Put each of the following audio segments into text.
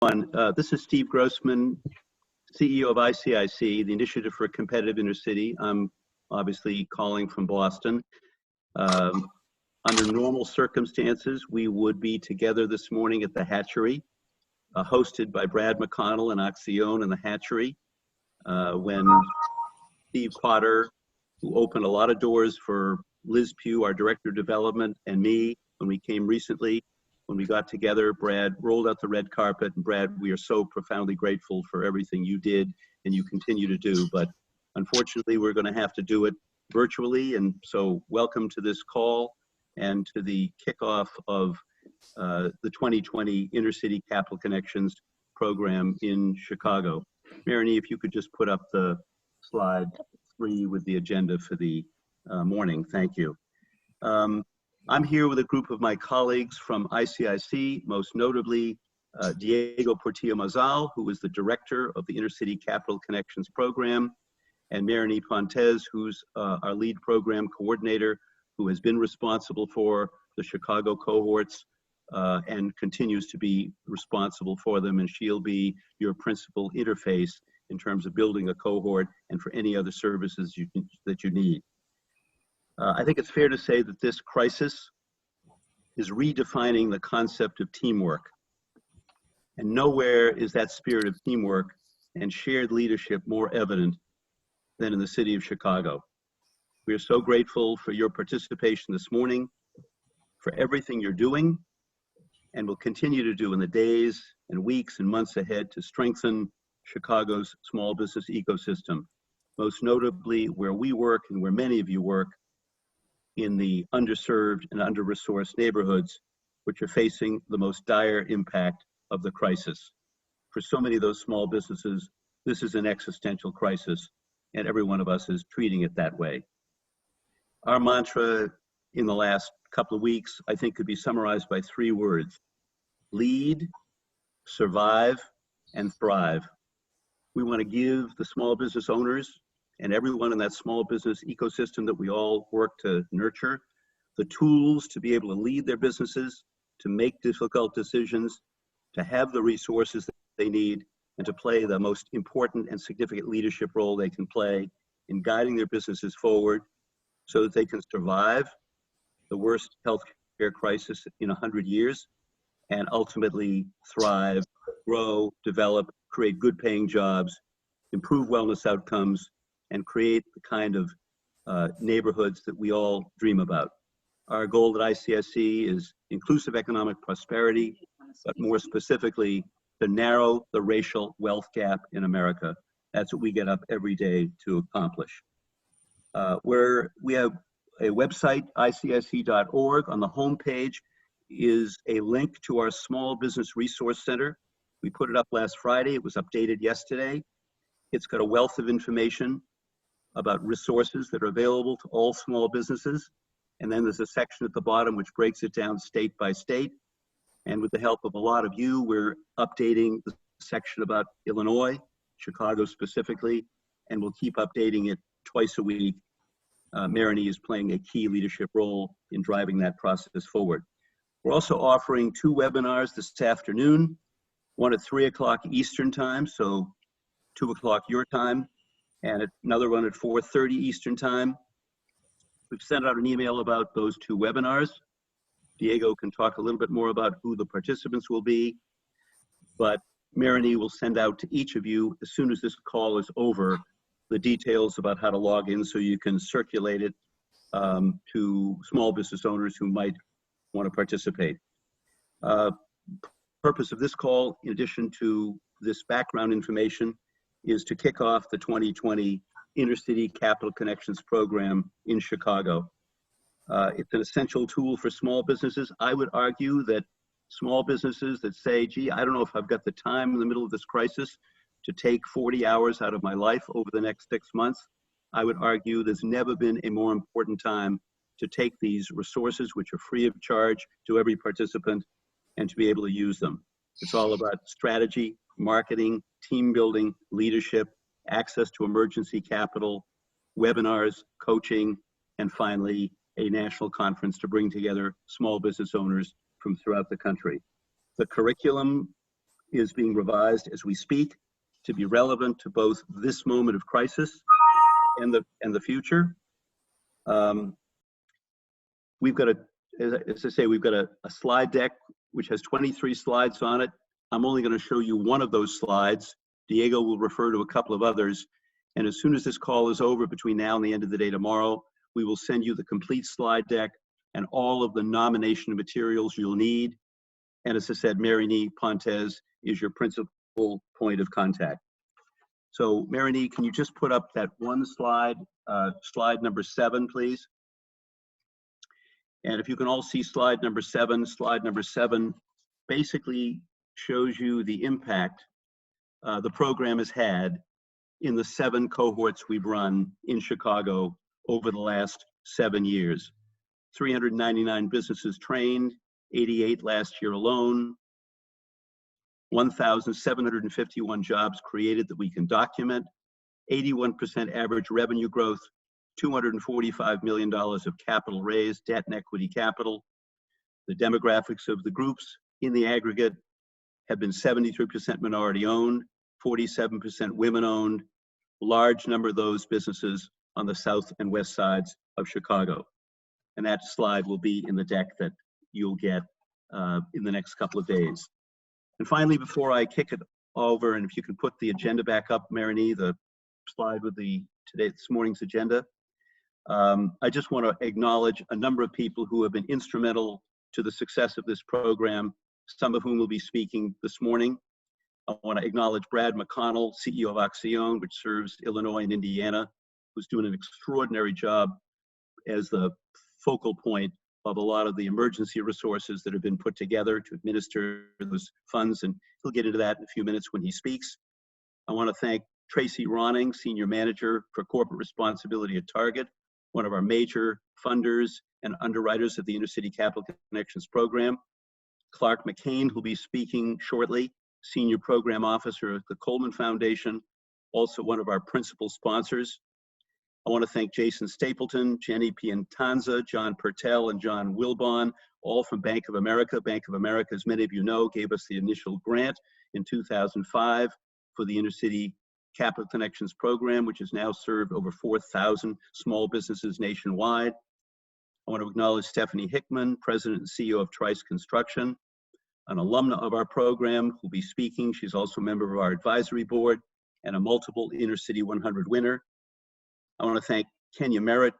This is Steve Grossman, CEO of ICCC, the Initiative for a Competitive Intercity. I'm obviously calling from Boston. Under normal circumstances, we would be together this morning at the Hatchery, hosted by Brad McConnell and Accione and the Hatchery, when Steve Potter, who opened a lot of doors for Liz Pugh, our Director of Development, and me, when we came recently, when we got together, Brad rolled out the red carpet. And Brad, we are so profoundly grateful for everything you did and you continue to do. But unfortunately, we're going to have to do it virtually. And so welcome to this call and to the kickoff of the 2020 Intercity Capital Connections program in Chicago. Marini, if you could just put up the slide 3 with the agenda for the morning. Thank you. I'm here with a group of my colleagues from ICIC, most notably Diego Portillo-Mazal, who is the director of the Intercity Capital Connections program, and Marini Pontes, who's our lead program coordinator, who has been responsible for the Chicago cohorts and continues to be responsible for them, and she'll be your principal interface in terms of building a cohort and for any other services that you need. I think it's fair to say that this crisis is redefining the concept of teamwork. And nowhere is that spirit of teamwork and shared leadership more evident than in the city of Chicago. We are so grateful for your participation this morning, for everything you're doing, and will continue to do in the days and weeks and months ahead to strengthen Chicago's small business ecosystem, most notably where we work and where many of you work, in the underserved and under-resourced neighborhoods, which are facing the most dire impact of the crisis. For so many of those small businesses, this is an existential crisis, and every one of us is treating it that way. Our mantra in the last couple of weeks, I think, could be summarized by 3 words: lead, survive, and thrive. We want to give the small business owners and everyone in that small business ecosystem that we all work to nurture the tools to be able to lead their businesses, to make difficult decisions, to have the resources that they need, and to play the most important and significant leadership role they can play in guiding their businesses forward so that they can survive the worst healthcare crisis in 100 years and ultimately thrive, grow, develop, create good paying jobs, improve wellness outcomes, and create the kind of neighborhoods that we all dream about. Our goal at ICSC is inclusive economic prosperity, but more specifically, to narrow the racial wealth gap in America. That's what we get up every day to accomplish. We have a website, icsc.org. On the homepage is a link to our Small Business Resource Center. We put it up last Friday. It was updated yesterday. It's got a wealth of information about resources that are available to all small businesses. And then there's a section at the bottom which breaks it down state by state. And with the help of a lot of you, we're updating the section about Illinois, Chicago specifically, and we'll keep updating it twice a week. Marini is playing a key leadership role in driving that process forward. We're also offering 2 webinars this afternoon, one at 3 o'clock Eastern time, so 2 o'clock your time, and another one at 4:30 Eastern time. We've sent out an email about those 2 webinars. Diego can talk a little bit more about who the participants will be, but Marini will send out to each of you, as soon as this call is over, the details about how to log in so you can circulate it to small business owners who might want to participate. Purpose of this call, in addition to this background information, is to kick off the 2020 Intercity Capital Connections program in Chicago. It's an essential tool for small businesses. I would argue that small businesses that say, gee, I don't know if I've got the time in the middle of this crisis to take 40 hours out of my life over the next 6 months, I would argue there's never been a more important time to take these resources, which are free of charge to every participant, and to be able to use them. It's all about strategy, marketing, team building, leadership, access to emergency capital, webinars, coaching, and finally, a national conference to bring together small business owners from throughout the country. The curriculum is being revised as we speak to be relevant to both this moment of crisis and the future. We've got as I say, we've got a slide deck which has 23 slides on it. I'm only going to show you one of those slides. Diego will refer to a couple of others. And as soon as this call is over, between now and the end of the day tomorrow, we will send you the complete slide deck and all of the nomination materials you'll need. And as I said, Marini Pontes is your principal point of contact. So Marini, can you just put up that one slide, slide number 7, please? And if you can all see slide number 7 basically shows you the impact the program has had in the 7 cohorts we've run in Chicago over the last 7 years. 399 businesses trained, 88 last year alone, 1,751 jobs created that we can document, 81% average revenue growth, $245 million of capital raised, debt and equity capital. The demographics of the groups in the aggregate have been 73% minority owned, 47% women owned, large number of those businesses on the south and west sides of Chicago. And that slide will be in the deck that you'll get in the next couple of days. And finally, before I kick it over, and if you can put the agenda back up, Marini, the slide with this morning's agenda. I just want to acknowledge a number of people who have been instrumental to the success of this program, some of whom will be speaking this morning. I want to acknowledge Brad McConnell, CEO of Accion, which serves Illinois and Indiana, who's doing an extraordinary job as the focal point of a lot of the emergency resources that have been put together to administer those funds, and he'll get into that in a few minutes when he speaks. I want to thank Tracy Ronning, Senior Manager for Corporate Responsibility at Target, one of our major funders and underwriters of the Intercity Capital Connections program. Clark McCain, who'll be speaking shortly, Senior Program Officer at the Coleman Foundation, also one of our principal sponsors. I want to thank Jason Stapleton, Jenny Piantanza, John Pertel, and John Wilbon, all from Bank of America. Bank of America, as many of you know, gave us the initial grant in 2005 for the Intercity Capital Connections program, which has now served over 4,000 small businesses nationwide. I want to acknowledge Stephanie Hickman, President and CEO of Trice Construction, an alumna of our program who'll be speaking. She's also a member of our advisory board and a multiple Intercity 100 winner. I want to thank Kenya Merritt,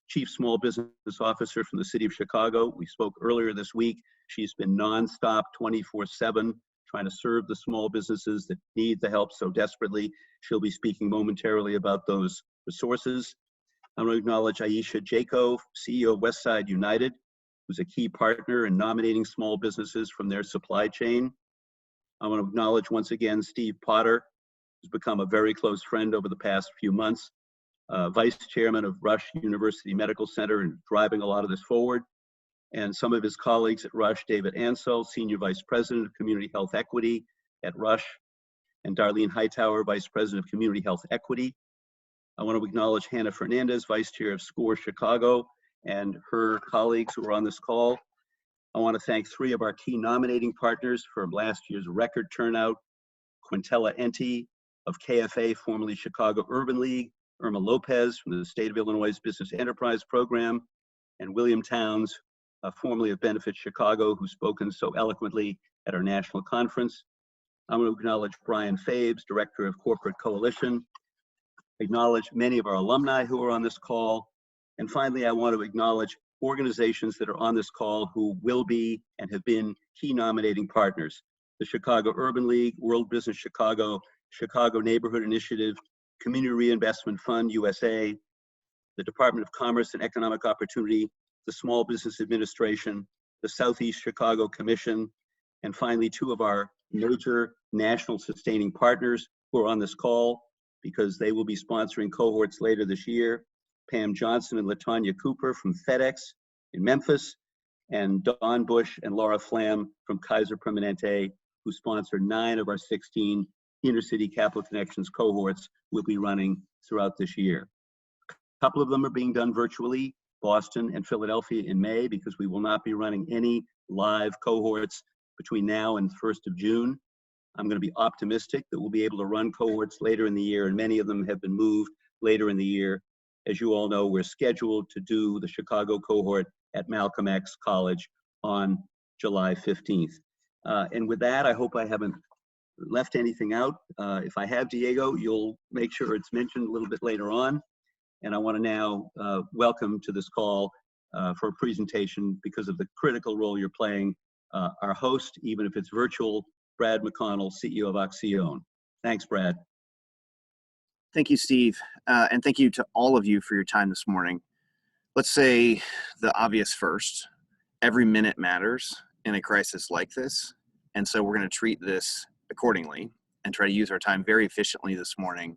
Chief Small Business Officer from the City of Chicago. We spoke earlier this week. She's been nonstop, 24/7, trying to serve the small businesses that need the help so desperately. She'll be speaking momentarily about those resources. I want to acknowledge Aisha Jaco, CEO of Westside United, who's a key partner in nominating small businesses from their supply chain. I want to acknowledge once again Steve Potter, who's become a very close friend over the past few months. Vice Chairman of Rush University Medical Center and driving a lot of this forward. And some of his colleagues at Rush, David Ansell, Senior Vice President of Community Health Equity at Rush, and Darlene Hightower, Vice President of Community Health Equity. I want to acknowledge Hannah Fernandez, Vice Chair of SCORE Chicago, and her colleagues who are on this call. I want to thank 3 of our key nominating partners for last year's record turnout, Quintella Enti of KFA, formerly Chicago Urban League, Irma Lopez from the State of Illinois Business Enterprise Program, and William Towns, formerly of Benefit Chicago, who's spoken so eloquently at our national conference. I want to acknowledge Brian Fabes, Director of Corporate Coalition, acknowledge many of our alumni who are on this call, and finally, I want to acknowledge organizations that are on this call who will be and have been key nominating partners. The Chicago Urban League, World Business Chicago, Chicago Neighborhood Initiative, Community Reinvestment Fund USA, the Department of Commerce and Economic Opportunity, the Small Business Administration, the Southeast Chicago Commission, and finally 2 of our major national sustaining partners who are on this call because they will be sponsoring cohorts later this year, Pam Johnson and LaTanya Cooper from FedEx in Memphis, and Dawn Bush and Laura Flam from Kaiser Permanente, who sponsor 9 of our 16 Intercity Capital Connections cohorts we'll be running throughout this year. A couple of them are being done virtually, Boston and Philadelphia in May, because we will not be running any live cohorts between now and the 1st of June. I'm going to be optimistic that we'll be able to run cohorts later in the year, and many of them have been moved later in the year. As you all know, we're scheduled to do the Chicago cohort at Malcolm X College on July 15th. And with that, I hope I haven't left anything out. If I have, Diego, you'll make sure it's mentioned a little bit later on. And I want to now welcome to this call for a presentation, because of the critical role you're playing, our host, even if it's virtual, Brad McConnell, CEO of Accion. Thanks, Brad. Thank you, Steve. And thank you to all of you for your time this morning. Let's say the obvious first. Every minute matters in a crisis like this. And so we're going to treat this accordingly and try to use our time very efficiently this morning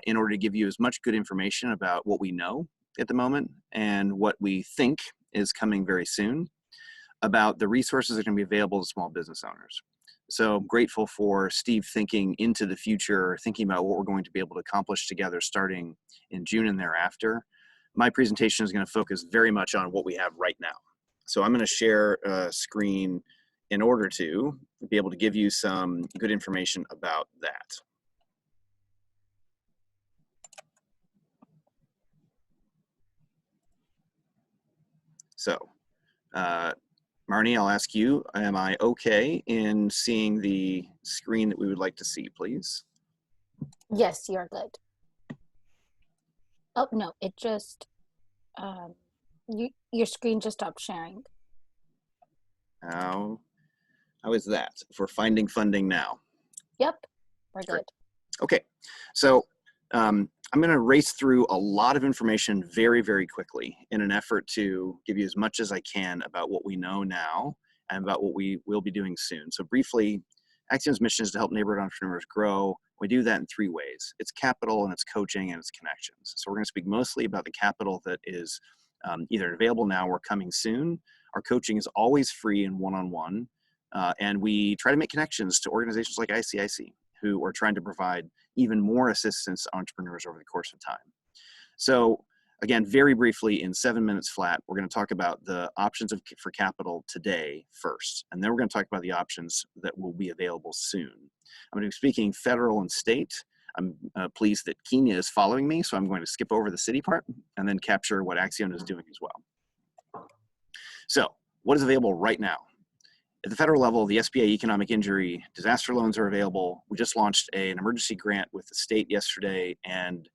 in order to give you as much good information about what we know at the moment and what we think is coming very soon about the resources that are going to be available to small business owners. So I'm grateful for Steve thinking into the future, thinking about what we're going to be able to accomplish together starting in June and thereafter. My presentation is going to focus very much on what we have right now. So I'm going to share a screen in order to be able to give you some good information about that. So, Marnie, I'll ask you, am I okay in seeing the screen that we would like to see, please? Yes, you're good. Oh, no, it just, your screen just stopped sharing. How is that for finding funding now? Yep, we're good. Great. Okay, so I'm going to race through a lot of information very, very quickly in an effort to give you as much as I can about what we know now and about what we will be doing soon. So briefly, Accion's mission is to help neighborhood entrepreneurs grow. We do that in three ways. It's capital, and it's coaching, and it's connections. So we're going to speak mostly about the capital that is either available now or coming soon. Our coaching is always free and one-on-one, and we try to make connections to organizations like ICCC, who are trying to provide even more assistance to entrepreneurs over the course of time. So again, very briefly, in 7 minutes flat, we're going to talk about the options for capital today first, and then we're going to talk about the options that will be available soon. I'm going to be speaking federal and state. I'm pleased that Kenya is following me, so I'm going to skip over the city part and then capture what Accion is doing as well. So what is available right now? At the federal level, the SBA economic injury disaster loans are available. We just launched an emergency grant with the state yesterday, and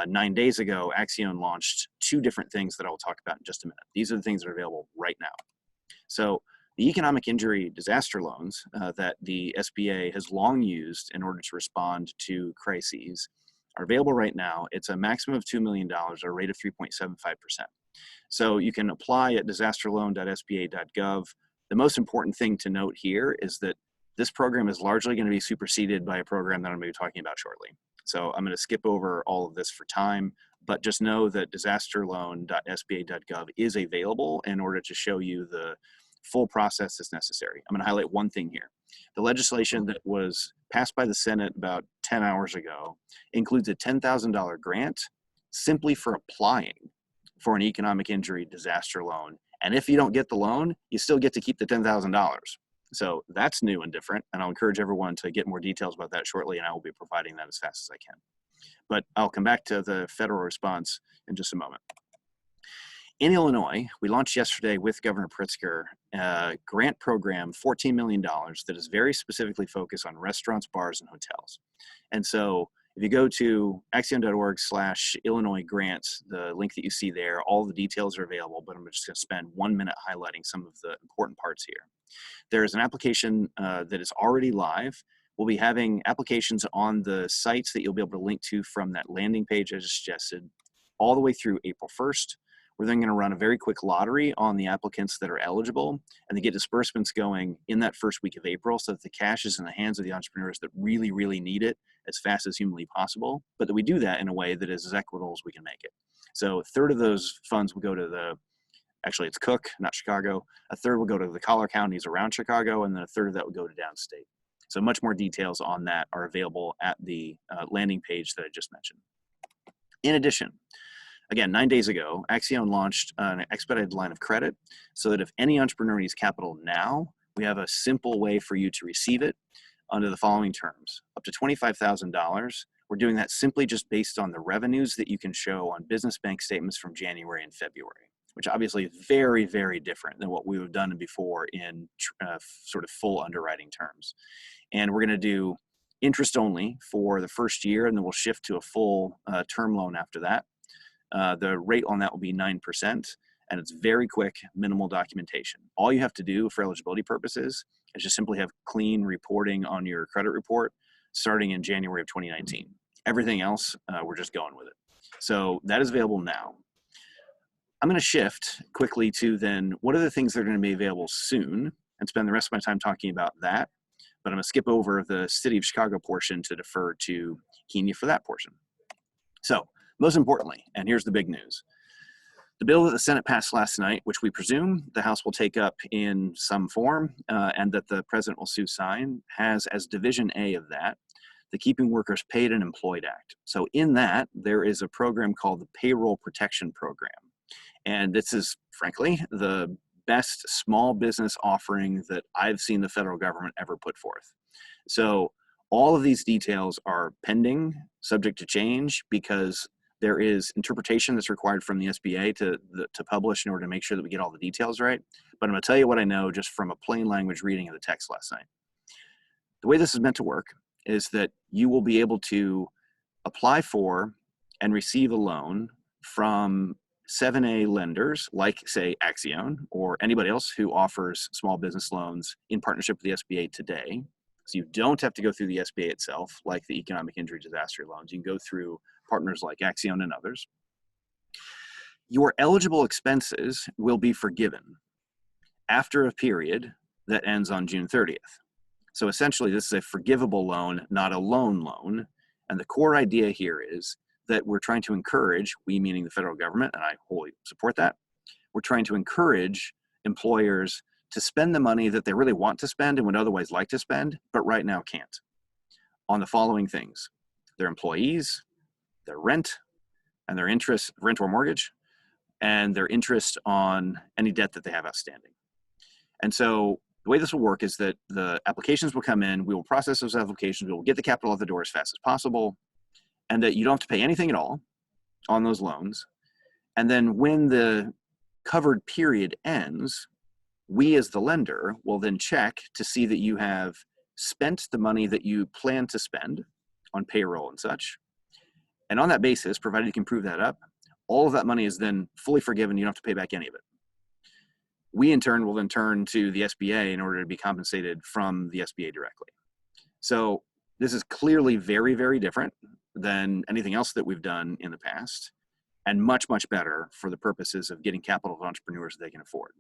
9 days ago, Accion launched two different things that I will talk about in just a minute. These are the things that are available right now. So the economic injury disaster loans that the SBA has long used in order to respond to crises are available right now. It's a maximum of $2 million at a rate of 3.75%. So you can apply at disasterloan.sba.gov. The most important thing to note here is that this program is largely going to be superseded by a program that I'm going to be talking about shortly. So I'm going to skip over all of this for time, but just know that disasterloan.sba.gov is available in order to show you the full process that's necessary. I'm going to highlight one thing here. The legislation that was passed by the Senate about 10 hours ago includes a $10,000 grant simply for applying for an economic injury disaster loan. And if you don't get the loan, you still get to keep the $10,000. So that's new and different, and I'll encourage everyone to get more details about that shortly, and I will be providing that as fast as I can. But I'll come back to the federal response in just a moment. In Illinois, we launched yesterday with Governor Pritzker a grant program, $14 million, that is very specifically focused on restaurants, bars, and hotels. And so if you go to accion.org/Illinois grants, the link that you see there, all the details are available, but I'm just going to spend 1 minute highlighting some of the important parts here. There is an application that is already live. We'll be having applications on the sites that you'll be able to link to from that landing page I just suggested all the way through April 1st. We're then going to run a very quick lottery on the applicants that are eligible and to get disbursements going in that first week of April so that the cash is in the hands of the entrepreneurs that really, really need it as fast as humanly possible, but that we do that in a way that is as equitable as we can make it. So a third of those funds will go to actually it's Cook, not Chicago. A third will go to the collar counties around Chicago, and then a third of that will go to downstate. So much more details on that are available at the landing page that I just mentioned. In addition, again, 9 days ago, Accion launched an expedited line of credit so that if any entrepreneur needs capital now, we have a simple way for you to receive it. under the following terms. Up to $25,000. We're doing that simply just based on the revenues that you can show on business bank statements from January and February, which obviously is very, very different than what we have done before in sort of full underwriting terms. And we're going to do interest only for the first year, and then we'll shift to a full term loan after that. The rate on that will be 9%, and it's very quick, minimal documentation. All you have to do for eligibility purposes is just simply have clean reporting on your credit report starting in January of 2019. Everything else, we're just going with it. So that is available now. I'm going to shift quickly to then what are the things that are going to be available soon and spend the rest of my time talking about that. But I'm going to skip over the City of Chicago portion to defer to Kenya for that portion. So most importantly, and here's the big news, the bill that the Senate passed last night, which we presume the House will take up in some form and that the President will soon sign, has as Division A of that, the Keeping Workers Paid and Employed Act. So in that, there is a program called the Payroll Protection Program. And this is, frankly, the best small business offering that I've seen the federal government ever put forth. So all of these details are pending, subject to change, because there is interpretation that's required from the SBA to publish in order to make sure that we get all the details right. But I'm going to tell you what I know just from a plain language reading of the text last night. The way this is meant to work is that you will be able to apply for and receive a loan from 7A lenders like, say, Axion or anybody else who offers small business loans in partnership with the SBA today. So you don't have to go through the SBA itself, like the economic injury disaster loans. You can go through partners like Axion and others. Your eligible expenses will be forgiven after a period that ends on June 30th. So essentially, this is a forgivable loan, not a loan. And the core idea here is that we're trying to encourage, we meaning the federal government, and I wholly support that, we're trying to encourage employers to spend the money that they really want to spend and would otherwise like to spend, but right now can't, on the following things: their employees, their rent, and their interest, rent or mortgage, and their interest on any debt that they have outstanding. And so the way this will work is that the applications will come in, we will process those applications, we will get the capital out the door as fast as possible, and that you don't have to pay anything at all on those loans. And then when the covered period ends, we as the lender will then check to see that you have spent the money that you plan to spend on payroll and such. And on that basis, provided you can prove that up, all of that money is then fully forgiven. You don't have to pay back any of it. We in turn will then turn to the SBA in order to be compensated from the SBA directly. So this is clearly very, very different than anything else that we've done in the past, and much, much better for the purposes of getting capital to entrepreneurs that they can afford.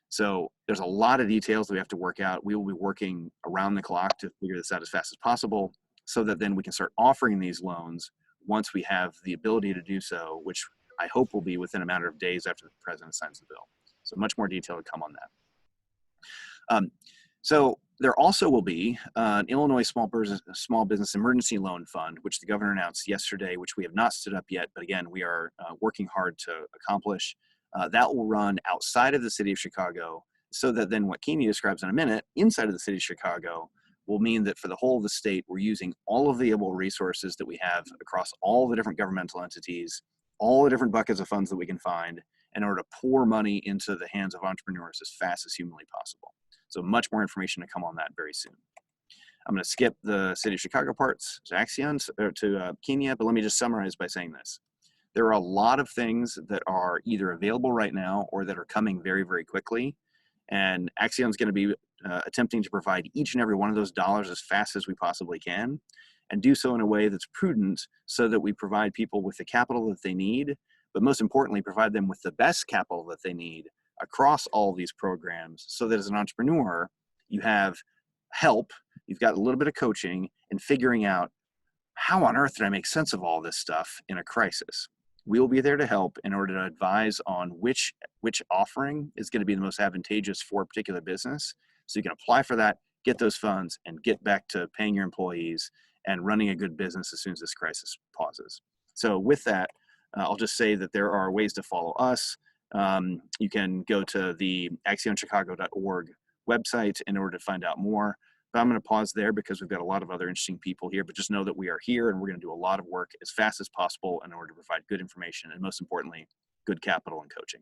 So there's a lot of details that we have to work out. We will be working around the clock to figure this out as fast as possible so that then we can start offering these loans once we have the ability to do so, which I hope will be within a matter of days after the president signs the bill. So much more detail to come on that. So there also will be an Illinois Small Business Emergency Loan Fund, which the governor announced yesterday, which we have not stood up yet, but again, we are working hard to accomplish. That will run outside of the city of Chicago, so that then what Kenya describes in a minute, inside of the city of Chicago, will mean that for the whole of the state, we're using all of the available resources that we have across all the different governmental entities, all the different buckets of funds that we can find, in order to pour money into the hands of entrepreneurs as fast as humanly possible. So much more information to come on that very soon. I'm going to skip the city of Chicago parts to Axion, or to Kenya, but let me just summarize by saying this. There are a lot of things that are either available right now or that are coming very, very quickly. And Axion's going to be attempting to provide each and every one of those dollars as fast as we possibly can, and do so in a way that's prudent so that we provide people with the capital that they need, but most importantly, provide them with the best capital that they need across all these programs, so that as an entrepreneur, you have help, you've got a little bit of coaching in figuring out how on earth did I make sense of all this stuff in a crisis. We'll be there to help in order to advise on which offering is going to be the most advantageous for a particular business. So you can apply for that, get those funds, and get back to paying your employees and running a good business as soon as this crisis pauses. So with that, I'll just say that there are ways to follow us. You can go to the axionchicago.org website in order to find out more. But I'm going to pause there because we've got a lot of other interesting people here, but just know that we are here and we're going to do a lot of work as fast as possible in order to provide good information and, most importantly, good capital and coaching.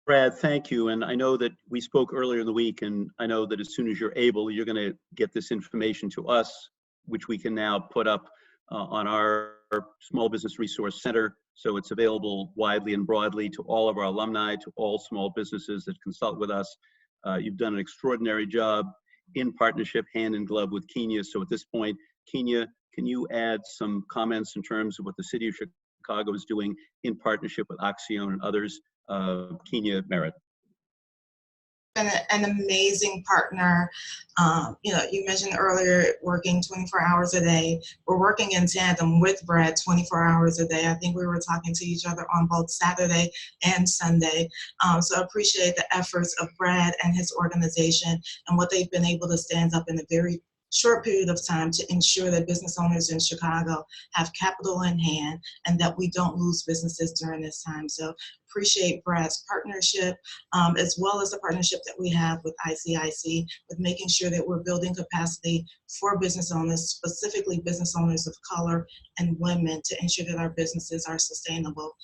Brad, thank you. And I know that we spoke earlier in the week, and I know that as soon as you're able, you're going to get this information to us, which we can now put up on our Small Business Resource Center. So it's available widely and broadly to all of our alumni, to all small businesses that consult with us. You've done an extraordinary job in partnership, hand in glove with Kenya. So at this point, Kenya, can you add some comments in terms of what the City of Chicago is doing in partnership with Accion and others? Kenya Merritt. Been an amazing partner. You mentioned earlier working 24 hours a day. We're working in tandem with Brad 24 hours a day. I think we were talking to each other on both Saturday and Sunday. So I appreciate the efforts of Brad and his organization and what they've been able to stand up in a very short period of time to ensure that business owners in Chicago have capital in hand and that we don't lose businesses during this time. So appreciate Brad's partnership, as well as the partnership that we have with ICCC, with making sure that we're building capacity for business owners, specifically business owners of color and women, to ensure that our businesses are sustainable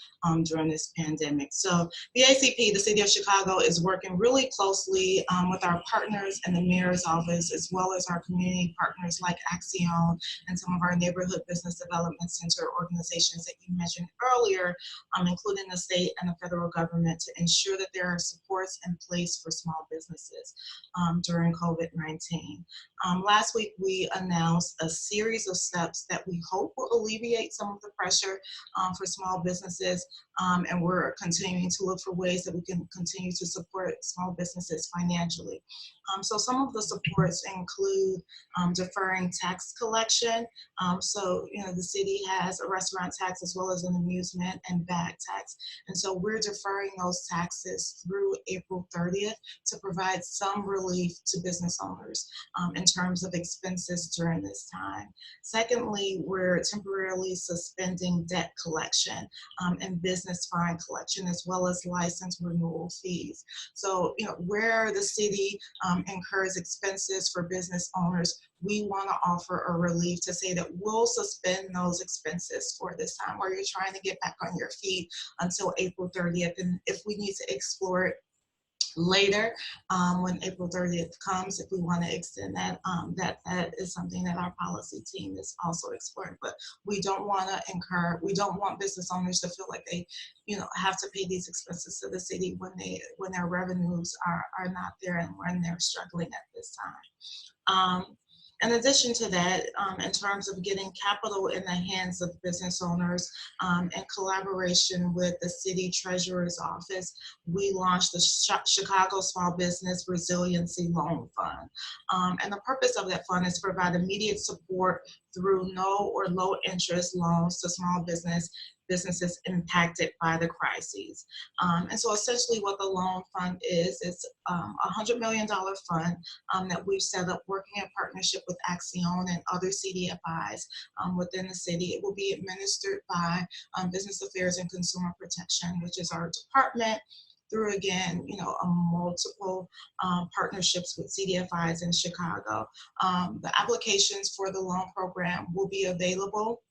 during this pandemic. So the ACP, the City of Chicago, is working really closely with our partners in the Mayor's Office, as well as our community partners like Accion and some of our neighborhood business development center organizations that you mentioned earlier, including the state and the federal government, to ensure that there are supports in place for small businesses during COVID-19. Last week, we announced a series of steps that we hope will alleviate some of the pressure for small businesses, and we're continuing to look for ways that we can continue to support small businesses financially. So some of the supports include deferring tax collection. The city has a restaurant tax as well as an amusement and bag tax. And so we're deferring those taxes through April 30th to provide some relief to business owners in terms of expenses during this time. Secondly, we're temporarily suspending debt collection and business fine collection, as well as license renewal fees. So, where the city incurs expenses for business owners, we want to offer a relief to say that we'll suspend those expenses for this time where you're trying to get back on your feet until April 30th. And if we need to explore it later, when April 30th comes, if we want to extend that, that is something that our policy team is also exploring. But we don't want business owners to feel like they, have to pay these expenses to the city when their revenues are not there and when they're struggling at this time. In addition to that, in terms of getting capital in the hands of business owners, in collaboration with the City Treasurer's Office, we launched the Chicago Small Business Resiliency Loan Fund. And the purpose of that fund is to provide immediate support through no or low interest loans to small businesses impacted by the crises. And so essentially what the loan fund is, it's a $100 million fund that we've set up working in partnership with Accion and other CDFIs within the city. It will be administered by Business Affairs and Consumer Protection, which is our department, through, again, a multiple partnerships with CDFIs in Chicago. The applications for the loan program will be available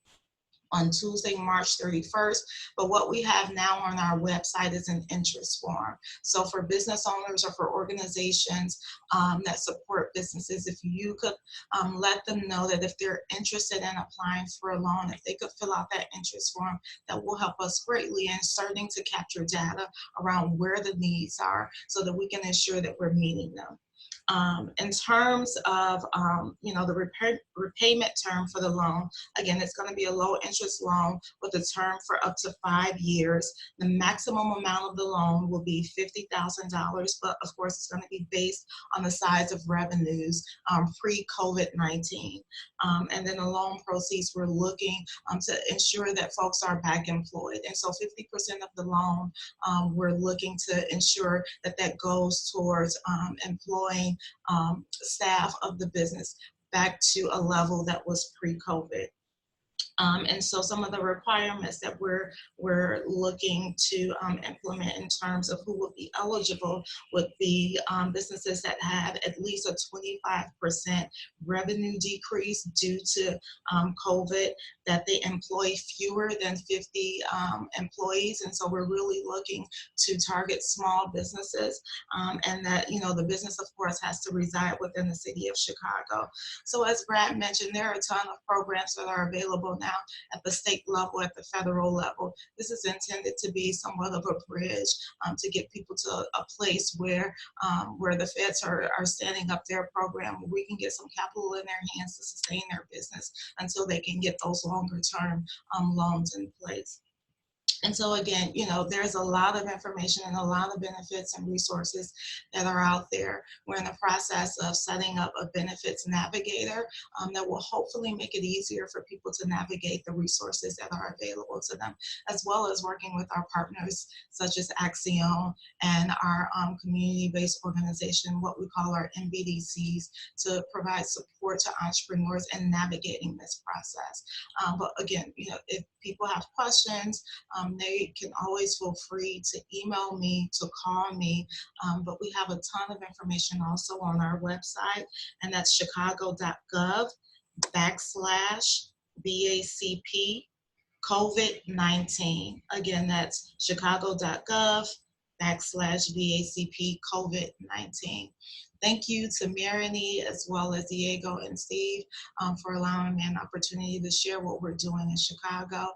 on Tuesday, March 31st. But what we have now on our website is an interest form. So for business owners or for organizations that support businesses, if you could let them know that if they're interested in applying for a loan, if they could fill out that interest form, that will help us greatly in starting to capture data around where the needs are so that we can ensure that we're meeting them. In terms of, the repayment term for the loan, again, it's going to be a low interest loan with a term for up to 5 years. The maximum amount of the loan will be $50,000, but of course it's going to be based on the size of revenues pre-COVID-19. And then the loan proceeds, we're looking to ensure that folks are back employed. And so 50% of the loan, we're looking to ensure that goes towards employing staff of the business back to a level that was pre-COVID. And so some of the requirements that we're looking to implement in terms of who will be eligible would be businesses that have at least a 25% revenue decrease due to COVID, that they employ fewer than 50 employees. And so we're really looking to target small businesses, and that, you know, the business, of course, has to reside within the city of Chicago. So as Brad mentioned, there are a ton of programs that are available now at the state level, at the federal level. This is intended to be somewhat of a bridge to get people to a place where the feds are standing up their program, where we can get some capital in their hands to sustain their business until they can get those longer term loans in place. And so again, you know, there's a lot of information and a lot of benefits and resources that are out there. We're in the process of setting up a benefits navigator that will hopefully make it easier for people to navigate the resources that are available to them, as well as working with our partners such as Axiom and our community-based organization, what we call our MBDCs, to provide support to entrepreneurs in navigating this process. But again, you know, if people have questions, they can always feel free to email me, to call me, but we have a ton of information also on our website, and that's chicago.gov/BACP COVID-19. Again, that's chicago.gov/BACP COVID-19. Thank you to Marini, as well as Diego and Steve, for allowing me an opportunity to share what we're doing in Chicago.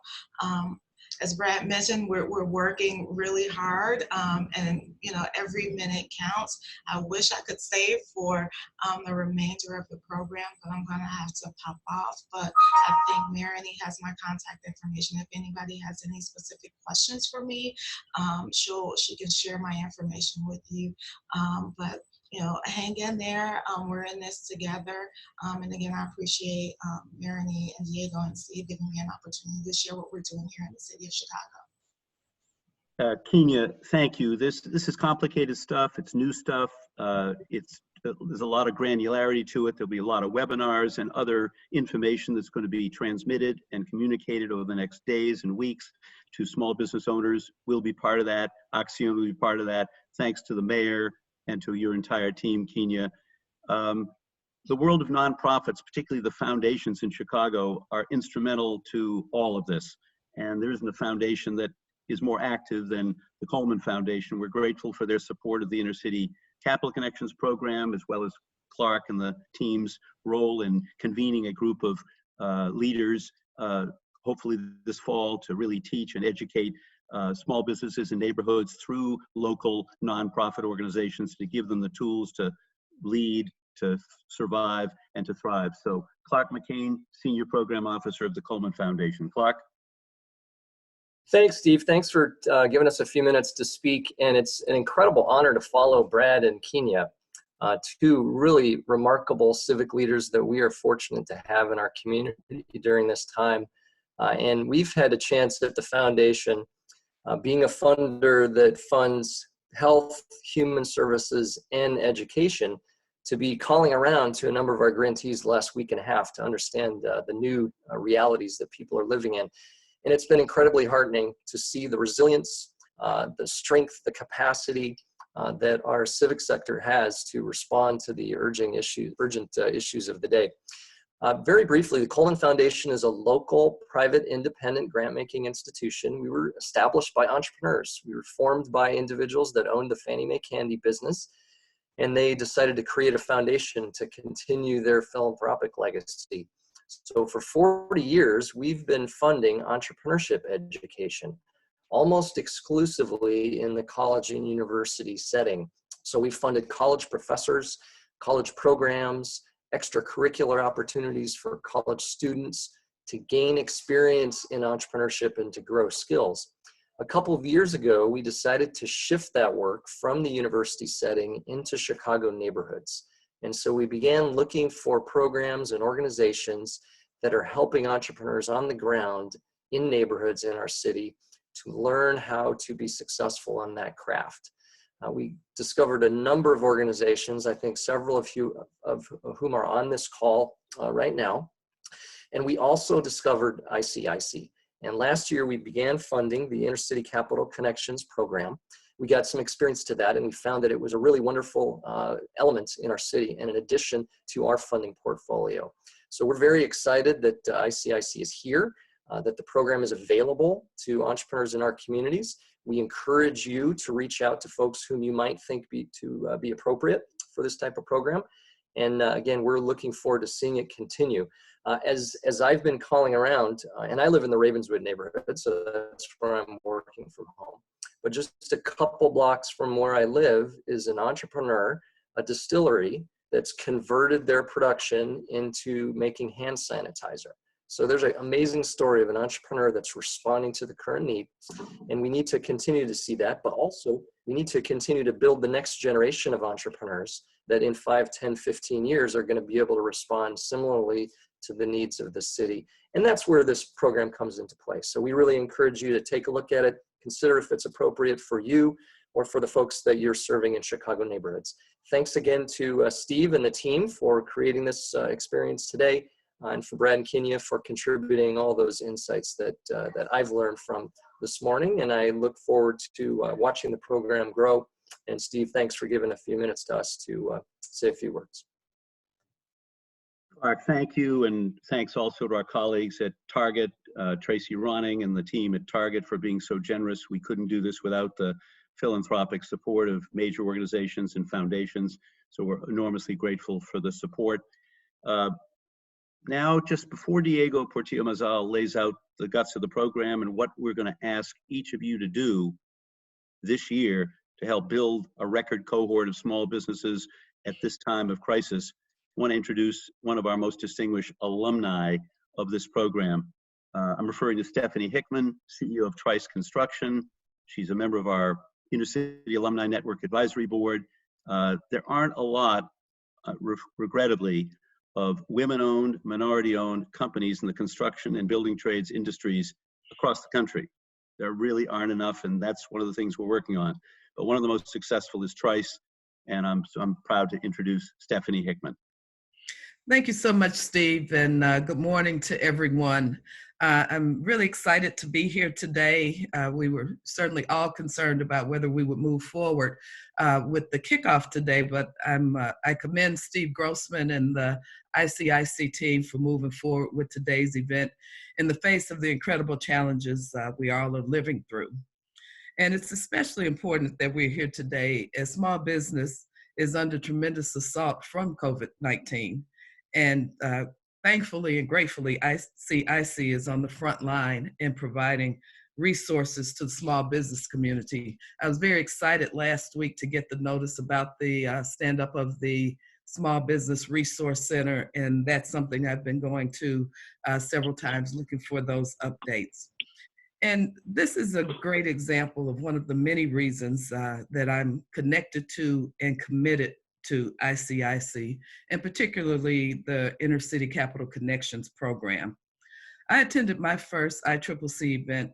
As Brad mentioned, we're working really hard, and you know, every minute counts. I wish I could stay for the remainder of the program, but I'm gonna have to pop off. But I think Marini has my contact information. If anybody has any specific questions for me, she can share my information with you. But you know, hang in there. We're in this together. And again, I appreciate Marini and Diego and Steve giving me an opportunity to share what we're doing here in the city of Chicago. Kenya, thank you. This is complicated stuff. It's new stuff. There's a lot of granularity to it. There'll be a lot of webinars and other information that's going to be transmitted and communicated over the next days and weeks to small business owners. We'll be part of that. Axiom will be part of that. Thanks to the mayor and to your entire team, Kenya. The world of nonprofits, particularly the foundations in Chicago, are instrumental to all of this. And there isn't a foundation that is more active than the Coleman Foundation. We're grateful for their support of the Inner City Capital Connections program, as well as Clark and the team's role in convening a group of leaders, hopefully this fall, to really teach and educate small businesses in neighborhoods through local nonprofit organizations, to give them the tools to lead, to survive, and to thrive. So Clark McCain, Senior Program Officer of the Coleman Foundation. Clark? Thanks, Steve. Thanks for giving us a few minutes to speak. And it's an incredible honor to follow Brad and Kenya, two really remarkable civic leaders that we are fortunate to have in our community during this time. And we've had a chance at the foundation, being a funder that funds health, human services, and education, to be calling around to a number of our grantees the last week and a half to understand the new realities that people are living in. And it's been incredibly heartening to see the resilience, the strength, the capacity that our civic sector has to respond to the urgent issues of the day. Very briefly, the Coleman Foundation is a local, private, independent grant-making institution. We were established by entrepreneurs. We were formed by individuals that owned the Fannie Mae candy business, and they decided to create a foundation to continue their philanthropic legacy. So for 40 years, we've been funding entrepreneurship education, almost exclusively in the college and university setting. So we funded college professors, college programs, extracurricular opportunities for college students to gain experience in entrepreneurship and to grow skills. A couple of years ago, we decided to shift that work from the university setting into Chicago neighborhoods. And so we began looking for programs and organizations that are helping entrepreneurs on the ground in neighborhoods in our city to learn how to be successful in that craft. We discovered a number of organizations, I think several of you of whom are on this call right now. And we also discovered ICIC. And last year we began funding the Intercity Capital Connections program. We got some experience to that, and we found that it was a really wonderful element in our city and an addition to our funding portfolio. So we're very excited that ICIC is here, that the program is available to entrepreneurs in our communities. We encourage you to reach out to folks whom you might think be appropriate for this type of program. And again, we're looking forward to seeing it continue. As I've been calling around, and I live in the Ravenswood neighborhood, so that's where I'm working from home. But just a couple blocks from where I live is an entrepreneur, a distillery that's converted their production into making hand sanitizer. So there's an amazing story of an entrepreneur that's responding to the current needs, and we need to continue to see that, but also we need to continue to build the next generation of entrepreneurs that in 5, 10, 15 years are going to be able to respond similarly to the needs of the city. And that's where this program comes into play. So we really encourage you to take a look at it, consider if it's appropriate for you or for the folks that you're serving in Chicago neighborhoods. Thanks again to Steve and the team for creating this experience today, and for Brad and Kenya for contributing all those insights that I've learned from this morning. And I look forward to watching the program grow. And Steve, thanks for giving a few minutes to us to say a few words. Mark, thank you, and thanks also to our colleagues at Target, Tracy Ronning and the team at Target for being so generous. We couldn't do this without the philanthropic support of major organizations and foundations, so we're enormously grateful for the support. Now, just before Diego Portillo Mazal lays out the guts of the program and what we're going to ask each of you to do this year to help build a record cohort of small businesses at this time of crisis, I want to introduce one of our most distinguished alumni of this program. I'm referring to Stephanie Hickman, CEO of Trice Construction. She's a member of our Intercity Alumni Network Advisory Board. There aren't a lot, regrettably, of women-owned, minority-owned companies in the construction and building trades industries across the country. There really aren't enough, and that's one of the things we're working on. But one of the most successful is Trice, and I'm proud to introduce Stephanie Hickman. Thank you so much, Steve, and good morning to everyone. I'm really excited to be here today. We were certainly all concerned about whether we would move forward with the kickoff today, but I commend Steve Grossman and the ICIC team for moving forward with today's event in the face of the incredible challenges we all are living through. And it's especially important that we're here today as small business is under tremendous assault from COVID-19. And thankfully and gratefully, ICIC is on the front line in providing resources to the small business community. I was very excited last week to get the notice about the stand-up of the Small Business Resource Center, and that's something I've been going to several times looking for those updates. And this is a great example of one of the many reasons that I'm connected to and committed to ICIC, and particularly the Intercity Capital Connections program. I attended my first ICCC event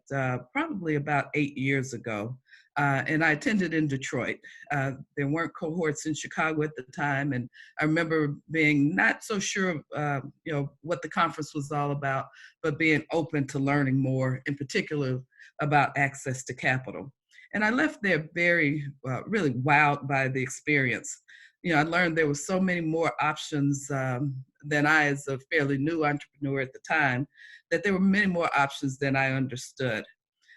probably about 8 years ago, and I attended in Detroit. There weren't cohorts in Chicago at the time, and I remember being not so sure of what the conference was all about, but being open to learning more, in particular about access to capital. And I left there very, really wowed by the experience. I learned there were so many more options than I, as a fairly new entrepreneur at the time, that there were many more options than I understood.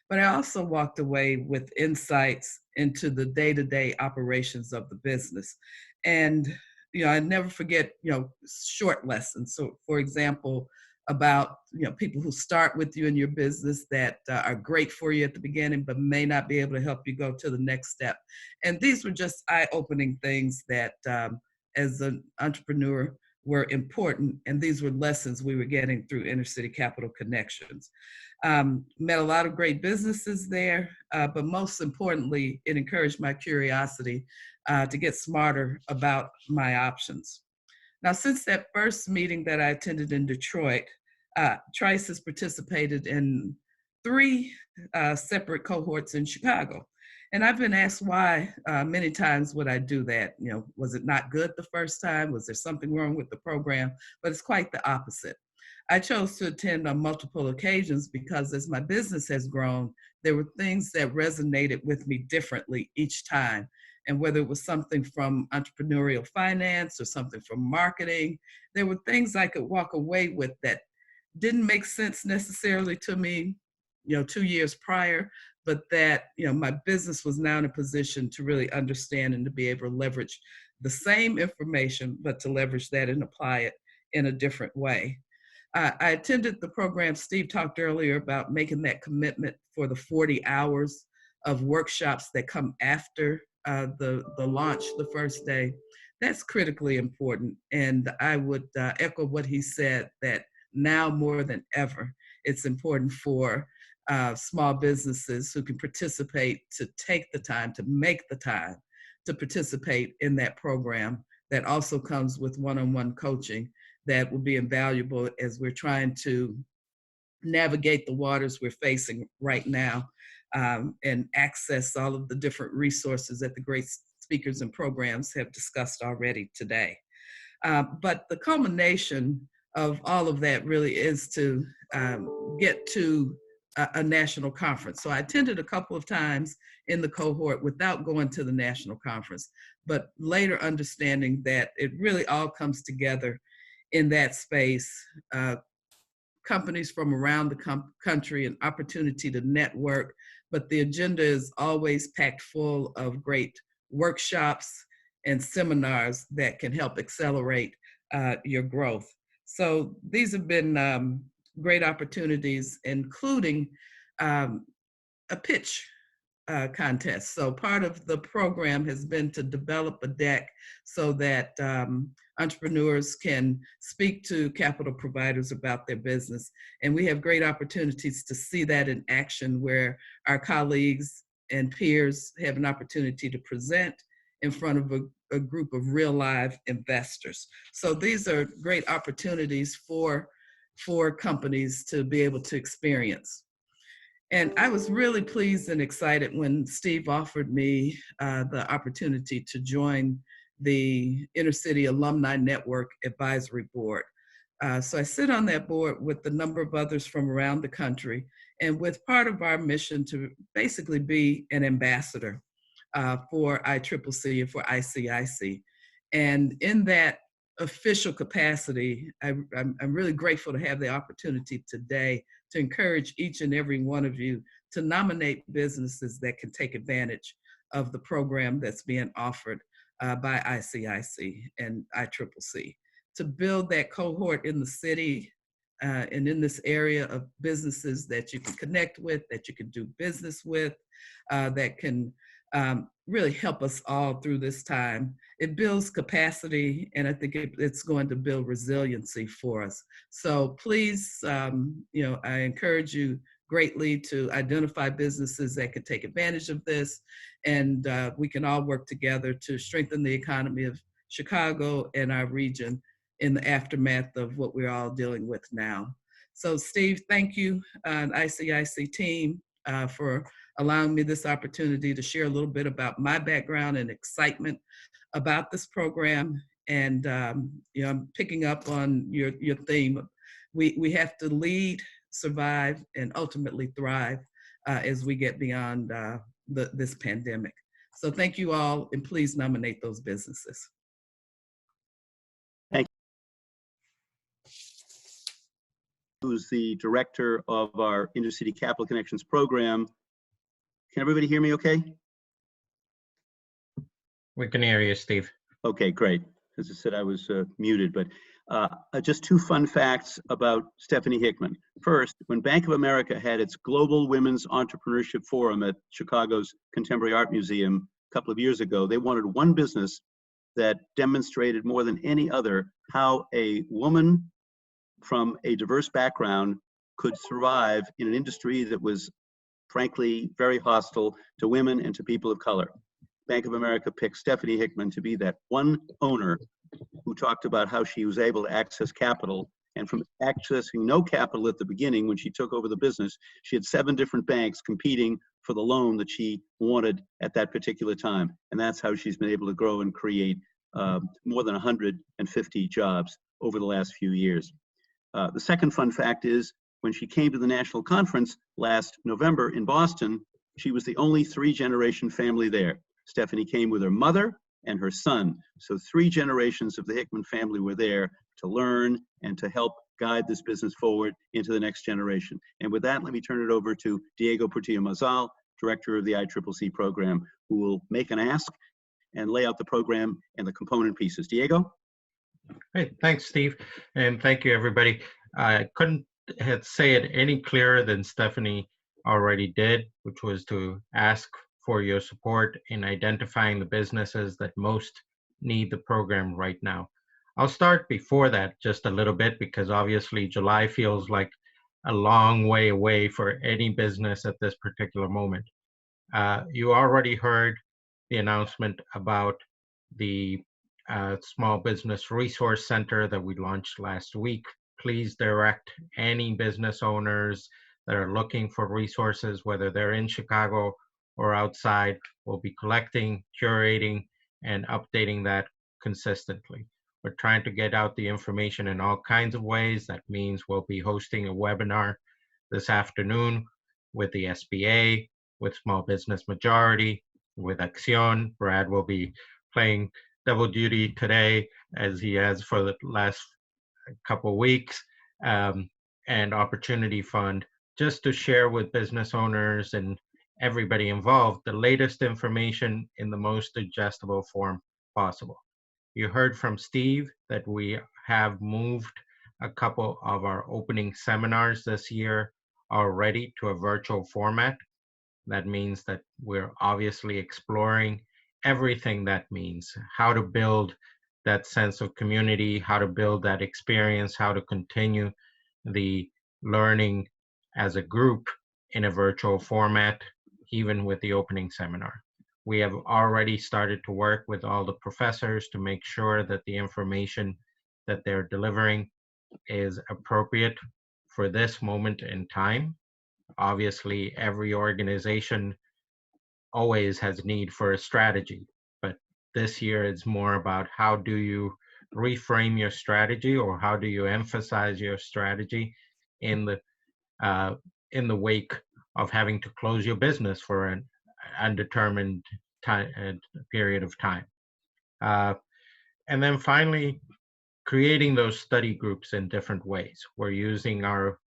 But I also walked away with insights into the day-to-day operations of the business. And, I never forget, short lessons. So, for example, about, people who start with you in your business that are great for you at the beginning, but may not be able to help you go to the next step. And these were just eye-opening things that, as an entrepreneur, were important. And these were lessons we were getting through Intercity Capital Connections. Met a lot of great businesses there, but most importantly, it encouraged my curiosity to get smarter about my options. Now, since that first meeting that I attended in Detroit, Trice has participated in 3 separate cohorts in Chicago. And I've been asked why many times would I do that? Was it not good the first time? Was there something wrong with the program? But it's quite the opposite. I chose to attend on multiple occasions because as my business has grown, there were things that resonated with me differently each time. And whether it was something from entrepreneurial finance or something from marketing, there were things I could walk away with that didn't make sense necessarily to me, 2 years prior, but that, my business was now in a position to really understand and to be able to leverage the same information, but to leverage that and apply it in a different way. I attended the program. Steve talked earlier about making that commitment for the 40 hours of workshops that come after the launch the first day. That's critically important. And I would echo what he said, that now more than ever, it's important for small businesses who can participate to take the time, to make the time to participate in that program that also comes with one-on-one coaching that will be invaluable as we're trying to navigate the waters we're facing right now, and access all of the different resources that the great speakers and programs have discussed already today. But the culmination of all of that really is to get to a national conference. So I attended a couple of times in the cohort without going to the national conference, but later understanding that it really all comes together in that space. Companies from around the country, an opportunity to network, but the agenda is always packed full of great workshops and seminars that can help accelerate your growth. So these have been great opportunities, including a pitch contest. So part of the program has been to develop a deck so that entrepreneurs can speak to capital providers about their business. And we have great opportunities to see that in action, where our colleagues and peers have an opportunity to present in front of a group of real live investors. So these are great opportunities for companies to be able to experience. And I was really pleased and excited when Steve offered me the opportunity to join the Intercity Alumni Network Advisory Board. So I sit on that board with a number of others from around the country, and with part of our mission to basically be an ambassador for ICCC and for ICIC. And in that official capacity, I'm really grateful to have the opportunity today to encourage each and every one of you to nominate businesses that can take advantage of the program that's being offered by ICIC and ICCC, to build that cohort in the city and in this area of businesses that you can connect with, that you can do business with, that can really help us all through this time. It builds capacity, and I think it's going to build resiliency for us. So please, I encourage you greatly to identify businesses that could take advantage of this, and we can all work together to strengthen the economy of Chicago and our region in the aftermath of what we're all dealing with now. So Steve, thank you, ICIC team, for allowing me this opportunity to share a little bit about my background and excitement about this program. And I'm picking up on your theme. We have to lead, survive, and ultimately thrive as we get beyond this pandemic. So thank you all, and please nominate those businesses. Thank you. Who's the director of our Intercity Capital Connections program. Can everybody hear me okay? We can hear you, Steve. Okay, great. As I said, I was muted, but just two fun facts about Stephanie Hickman. First, when Bank of America had its Global Women's Entrepreneurship Forum at Chicago's Contemporary Art Museum a couple of years ago, they wanted one business that demonstrated more than any other how a woman from a diverse background could survive in an industry that was frankly very hostile to women and to people of color. Bank of America picked Stephanie Hickman to be that one owner who talked about how she was able to access capital. And from accessing no capital at the beginning, when she took over the business, she had 7 different banks competing for the loan that she wanted at that particular time. And that's how she's been able to grow and create more than 150 jobs over the last few years. The second fun fact is when she came to the national conference last November in Boston, she was the only 3-generation family there. Stephanie came with her mother and her son. So 3 generations of the Hickman family were there to learn and to help guide this business forward into the next generation. And with that, let me turn it over to Diego Portillo-Mazal, Director of the ICCC program, who will make an ask and lay out the program and the component pieces. Diego? Hey, thanks, Steve, and thank you, everybody. I couldn't say it any clearer than Stephanie already did, which was to ask for your support in identifying the businesses that most need the program right now. I'll start before that just a little bit, because obviously July feels like a long way away for any business at this particular moment. You already heard the announcement about the Small Business Resource Center that we launched last week. Please direct any business owners that are looking for resources, whether they're in Chicago or outside. We'll be collecting, curating, and updating that consistently. We're trying to get out the information in all kinds of ways. That means we'll be hosting a webinar this afternoon with the SBA, with Small Business Majority, with Acción. Brad will be playing double duty today, as he has for the last couple of weeks, and Opportunity Fund, just to share with business owners and everybody involved the latest information in the most digestible form possible. You heard from Steve that we have moved a couple of our opening seminars this year already to a virtual format. That means that we're obviously exploring everything that means, how to build that sense of community, how to build that experience, how to continue the learning as a group in a virtual format, even with the opening seminar. We have already started to work with all the professors to make sure that the information that they're delivering is appropriate for this moment in time. Obviously, every organization always has need for a strategy, but this year it's more about how do you reframe your strategy, or how do you emphasize your strategy in the wake of having to close your business for an undetermined period of time. And then finally, creating those study groups in different ways. We're using our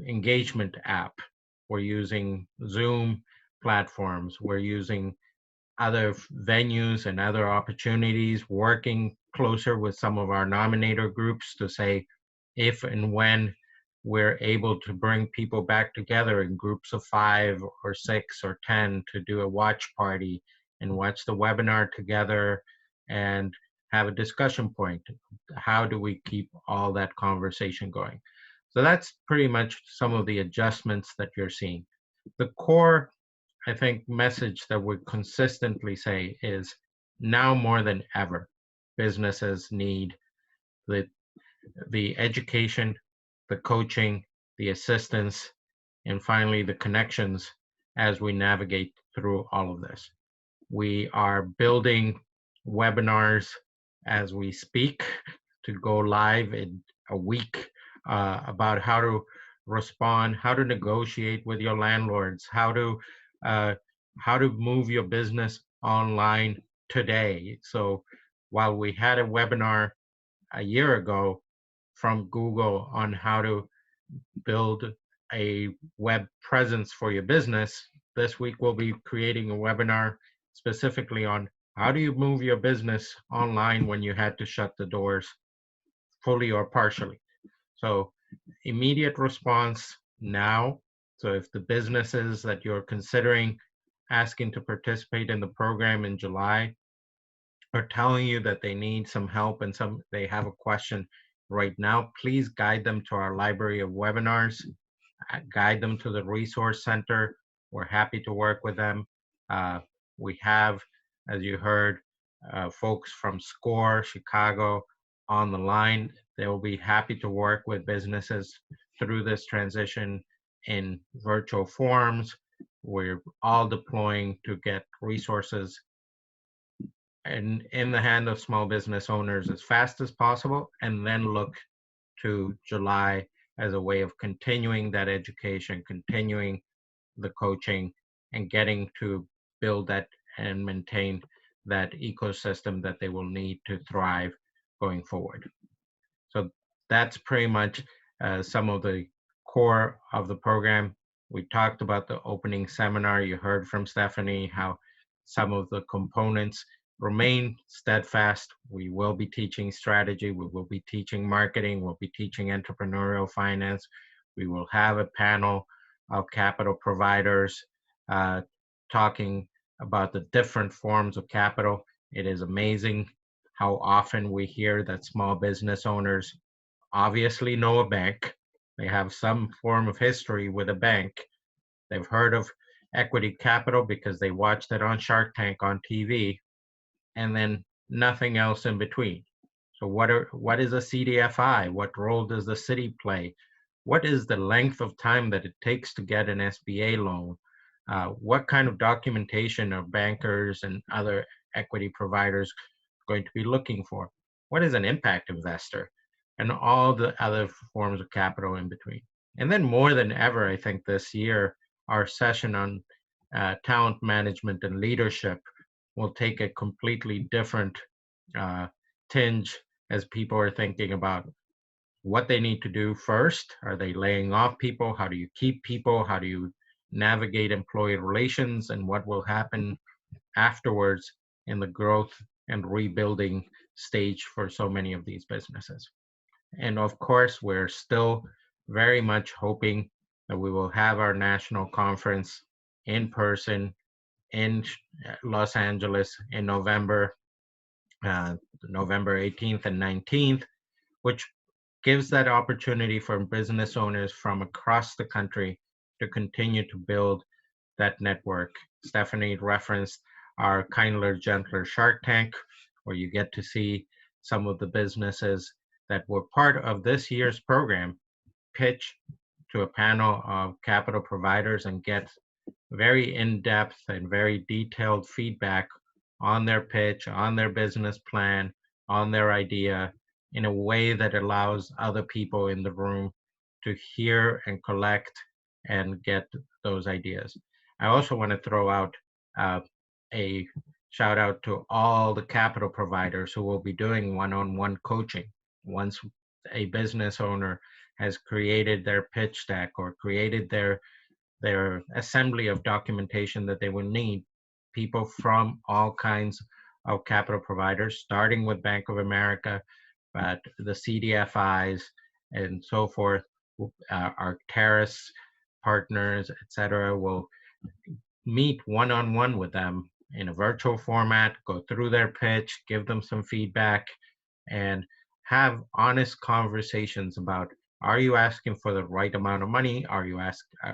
engagement app. We're using Zoom platforms. We're using other venues and other opportunities, working closer with some of our nominator groups to say if and when we're able to bring people back together in groups of 5 or 6 or 10 to do a watch party and watch the webinar together and have a discussion point. How do we keep all that conversation going? So that's pretty much some of the adjustments that you're seeing. The core, I think, message that we consistently say is now more than ever, businesses need the education, the coaching, the assistance, and finally the connections as we navigate through all of this. We are building webinars as we speak to go live in a week about how to respond, how to negotiate with your landlords, how to move your business online today. So while we had a webinar a year ago from Google on how to build a web presence for your business, this week we'll be creating a webinar specifically on how do you move your business online when you had to shut the doors fully or partially. So immediate response now. So if the businesses that you're considering asking to participate in the program in July are telling you that they need some help and they have a question right now, please guide them to our library of webinars, guide them to the resource center. We're happy to work with them. We have, as you heard, folks from SCORE, Chicago on the line. They will be happy to work with businesses through this transition in virtual forms. We're all deploying to get resources in the hand of small business owners as fast as possible, and then look to July as a way of continuing that education, continuing the coaching, and getting to build that and maintain that ecosystem that they will need to thrive going forward. So that's pretty much some of the core of the program. We talked about the opening seminar. You heard from Stephanie how some of the components remain steadfast. We will be teaching strategy. We will be teaching marketing. We'll be teaching entrepreneurial finance. We will have a panel of capital providers talking about the different forms of capital. It is amazing how often we hear that small business owners obviously know a bank. They have some form of history with a bank. They've heard of equity capital because they watched it on Shark Tank on TV, and then nothing else in between. So what is a CDFI? What role does the city play? What is the length of time that it takes to get an SBA loan? What kind of documentation are bankers and other equity providers going to be looking for? What is an impact investor? And all the other forms of capital in between. And then more than ever, I think this year, our session on talent management and leadership will take a completely different tinge as people are thinking about what they need to do first. Are they laying off people? How do you keep people? How do you navigate employee relations? And what will happen afterwards in the growth and rebuilding stage for so many of these businesses? And of course, we're still very much hoping that we will have our national conference in person in Los Angeles in November, November 18th and 19th, which gives that opportunity for business owners from across the country to continue to build that network. Stephanie referenced our Kindler, Gentler Shark Tank, where you get to see some of the businesses that were part of this year's program pitch to a panel of capital providers and get very in-depth and very detailed feedback on their pitch, on their business plan, on their idea, in a way that allows other people in the room to hear and collect and get those ideas. I also want to throw out a shout out to all the capital providers who will be doing one-on-one coaching. Once a business owner has created their pitch deck or created their assembly of documentation that they will need, people from all kinds of capital providers, starting with Bank of America, but the CDFIs and so forth, our Terrace partners, etc., will meet one-on-one with them in a virtual format, go through their pitch, give them some feedback, and have honest conversations about, are you asking for the right amount of money? Are you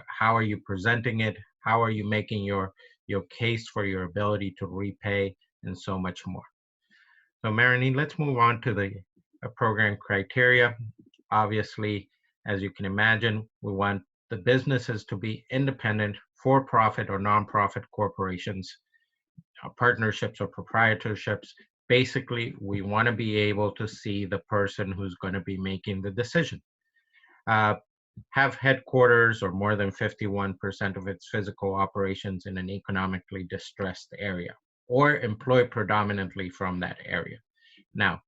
how are you presenting it? How are you making your case for your ability to repay, and so much more. So Marini, let's move on to the program criteria. Obviously, as you can imagine, we want the businesses to be independent, for-profit or nonprofit corporations, partnerships or proprietorships. Basically, we want to be able to see the person who's going to be making the decision. Have headquarters or more than 51% of its physical operations in an economically distressed area, or employ predominantly from that area. Now,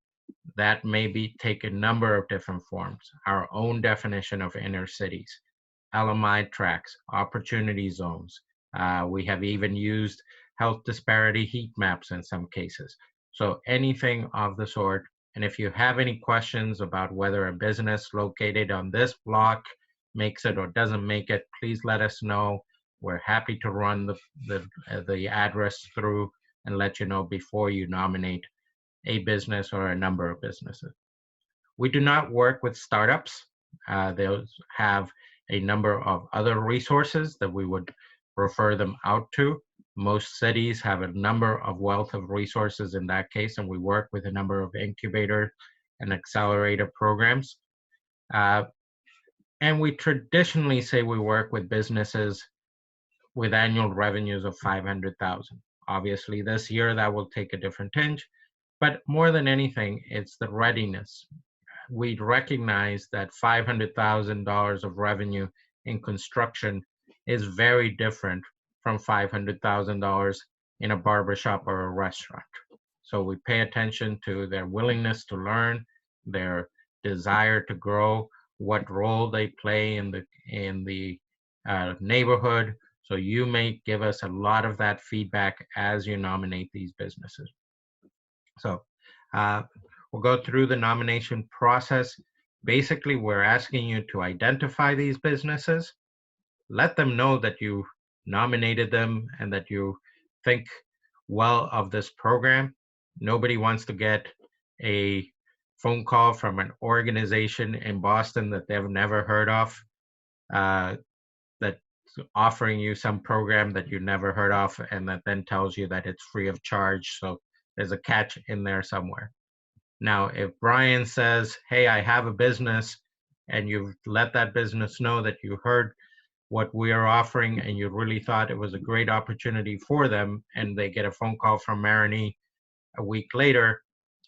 that may take a number of different forms. Our own definition of inner cities, LMI tracks, opportunity zones. We have even used health disparity heat maps in some cases. So anything of the sort. And if you have any questions about whether a business located on this block makes it or doesn't make it, please let us know. We're happy to run the address through and let you know before you nominate a business or a number of businesses. We do not work with startups. They'll have a number of other resources that we would refer them out to. Most cities have a number of wealth of resources in that case, and we work with a number of incubator and accelerator programs. And we traditionally say we work with businesses with annual revenues of 500,000. Obviously, this year that will take a different tinge, but more than anything, it's the readiness. we'd recognize that $500,000 of revenue in construction is very different from $500,000 in a barbershop or a restaurant. So we pay attention to their willingness to learn, their desire to grow, what role they play in the neighborhood. So you may give us a lot of that feedback as you nominate these businesses. So we'll go through the nomination process. Basically, we're asking you to identify these businesses, let them know that you nominated them and that you think well of this program. Nobody wants to get a phone call from an organization in Boston that they've never heard of, that's offering you some program that you never heard of, and that then tells you that it's free of charge. So there's a catch in there somewhere. Now, if Brian says, hey, I have a business, and you've let that business know that you heard what we are offering and you really thought it was a great opportunity for them, and they get a phone call from Marini a week later,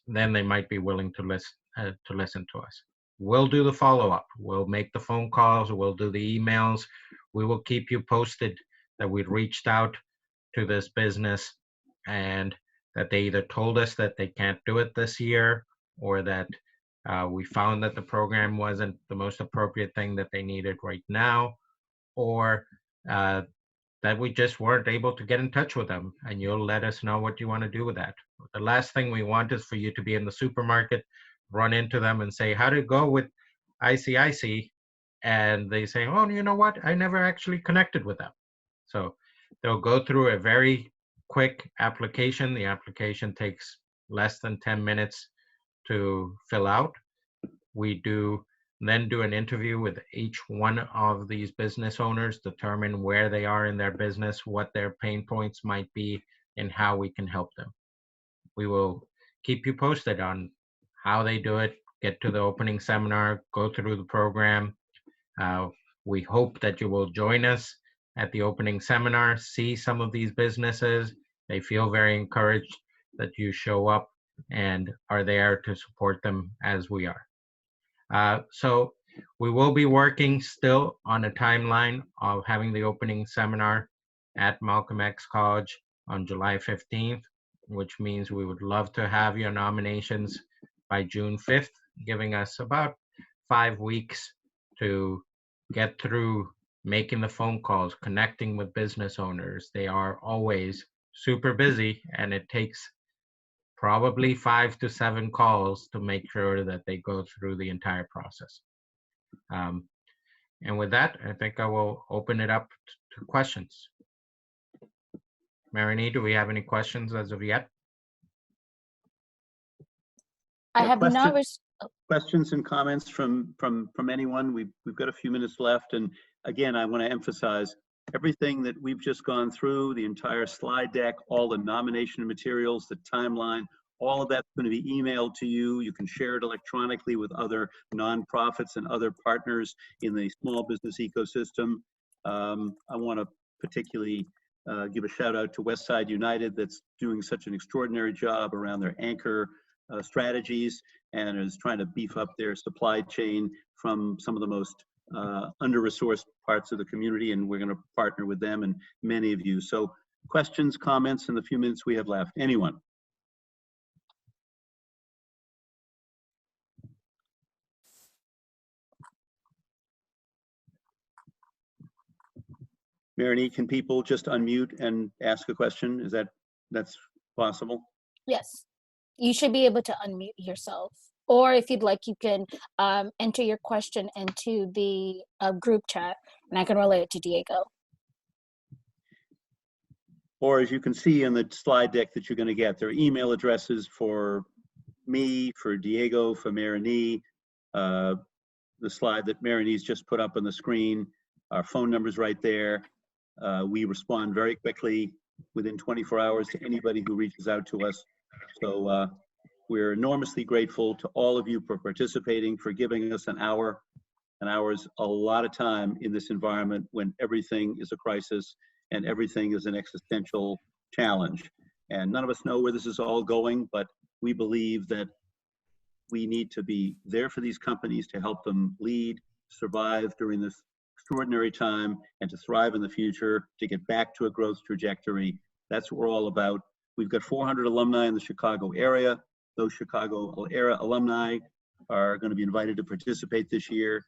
then they might be willing to listen to us. We'll do the follow-up. We'll make the phone calls. We'll do the emails. We will keep you posted that we reached out to this business and that they either told us that they can't do it this year, or that we found that the program wasn't the most appropriate thing that they needed right now, or that we just weren't able to get in touch with them, and you'll let us know what you want to do with that. The last thing we want is for you to be in the supermarket, run into them and say, how did it go with ICIC? And they say, oh, you know what? I never actually connected with them. So they'll go through a very quick application. The application takes less than 10 minutes to fill out. We then do an interview with each one of these business owners, determine where they are in their business, what their pain points might be, and how we can help them. We will keep you posted on how they do it, get to the opening seminar, go through the program. We hope that you will join us at the opening seminar, see some of these businesses. They feel very encouraged that you show up and are there to support them as we are. So we will be working still on a timeline of having the opening seminar at Malcolm X College on July 15th, which means we would love to have your nominations by June 5th, giving us about 5 weeks to get through making the phone calls, connecting with business owners. They are always super busy, and it takes probably 5 to 7 calls to make sure that they go through the entire process. And with that, I think I will open it up to questions. Marini, do we have any questions as of yet? I have not. Questions and comments from anyone? We've got a few minutes left, and again, I want to emphasize everything that we've just gone through, the entire slide deck, all the nomination materials, the timeline, all of that's going to be emailed to you. You can share it electronically with other nonprofits and other partners in the small business ecosystem. I want to particularly give a shout out to Westside United that's doing such an extraordinary job around their anchor strategies and is trying to beef up their supply chain from some of the most under-resourced parts of the community, and we're going to partner with them and many of you. So questions, comments in the few minutes we have left. Anyone? Marini, can people just unmute and ask a question? Is that's possible? Yes, you should be able to unmute yourself. Or if you'd like, you can enter your question into the group chat, and I can relay it to Diego. Or as you can see in the slide deck that you're going to get, there are email addresses for me, for Diego, for Marini. The slide that Marini's just put up on the screen, our phone number's right there. We respond very quickly within 24 hours to anybody who reaches out to us. So we're enormously grateful to all of you for participating, for giving us an hour. An hour is a lot of time in this environment when everything is a crisis and everything is an existential challenge. And none of us know where this is all going, but we believe that We need to be there for these companies to help them lead, survive during this extraordinary time, and to thrive in the future, to get back to a growth trajectory. That's what we're all about. We've got 400 alumni in the Chicago area. Those Chicago area alumni are going to be invited to participate this year.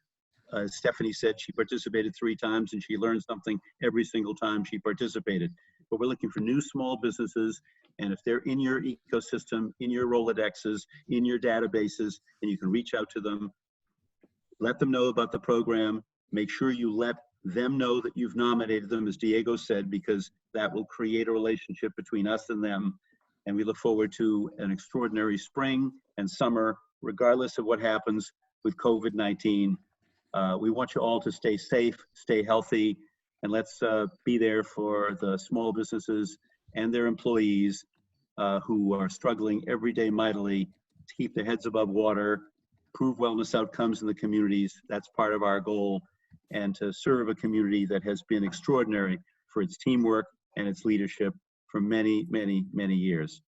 Stephanie said she participated 3 times and she learned something every single time she participated. But we're looking for new small businesses, and if they're in your ecosystem, in your Rolodexes, in your databases, and you can reach out to them, let them know about the program. Make sure you let them know that you've nominated them, as Diego said, because that will create a relationship between us and them. And we look forward to an extraordinary spring and summer, regardless of what happens with COVID-19. We want you all to stay safe, stay healthy, and let's be there for the small businesses and their employees who are struggling every day mightily to keep their heads above water, improve wellness outcomes in the communities. That's part of our goal, and to serve a community that has been extraordinary for its teamwork and its leadership for many, many, many years.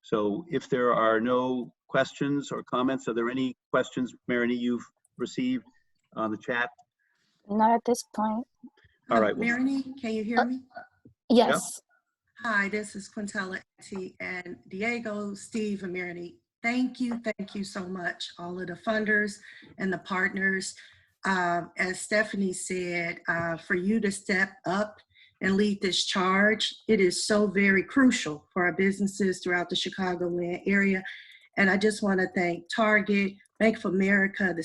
So if there are no questions or comments, are there any questions, Marini, you've received on the chat? Not at this point. All right. Well, Marini, can you hear me? Yes. Hi, this is Quintella T. and Diego, Steve, and Marini. Thank you so much, all of the funders and the partners. As Stephanie said, for you to step up and lead this charge, it is so very crucial for our businesses throughout the Chicagoland area. And I just want to thank Target, Bank of America, the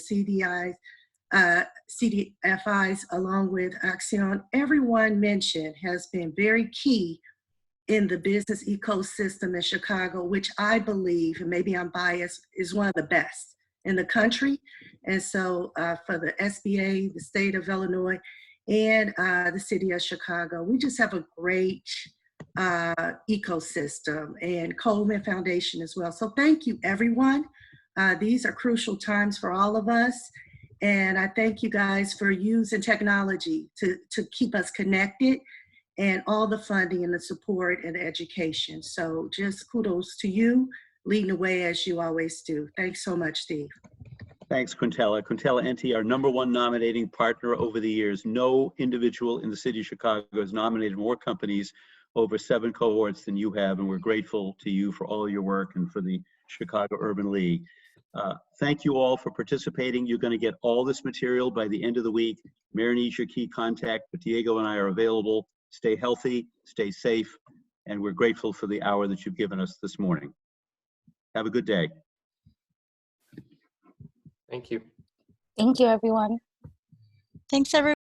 CDFIs, along with Axion. Everyone mentioned has been very key in the business ecosystem in Chicago, which I believe, and maybe I'm biased, is one of the best in the country. And so for the SBA, the state of Illinois, and the city of Chicago, we just have a great ecosystem, and Coleman Foundation as well. So thank you, everyone. These are crucial times for all of us. And I thank you guys for using technology to keep us connected, and all the funding and the support and the education. So just kudos to you, leading the way as you always do. Thanks so much, Steve. thanks, Quintella. Quintella NT, our #1 nominating partner over the years. No individual in the city of Chicago has nominated more companies over 7 cohorts than you have, and we're grateful to you for all your work and for the Chicago Urban League. Thank you all for participating. You're going to get all this material by the end of the week. Marini's your key contact, but Diego and I are available. Stay healthy, stay safe, and we're grateful for the hour that you've given us this morning. Have a good day. Thank you. Thank you, everyone. Thanks, everyone.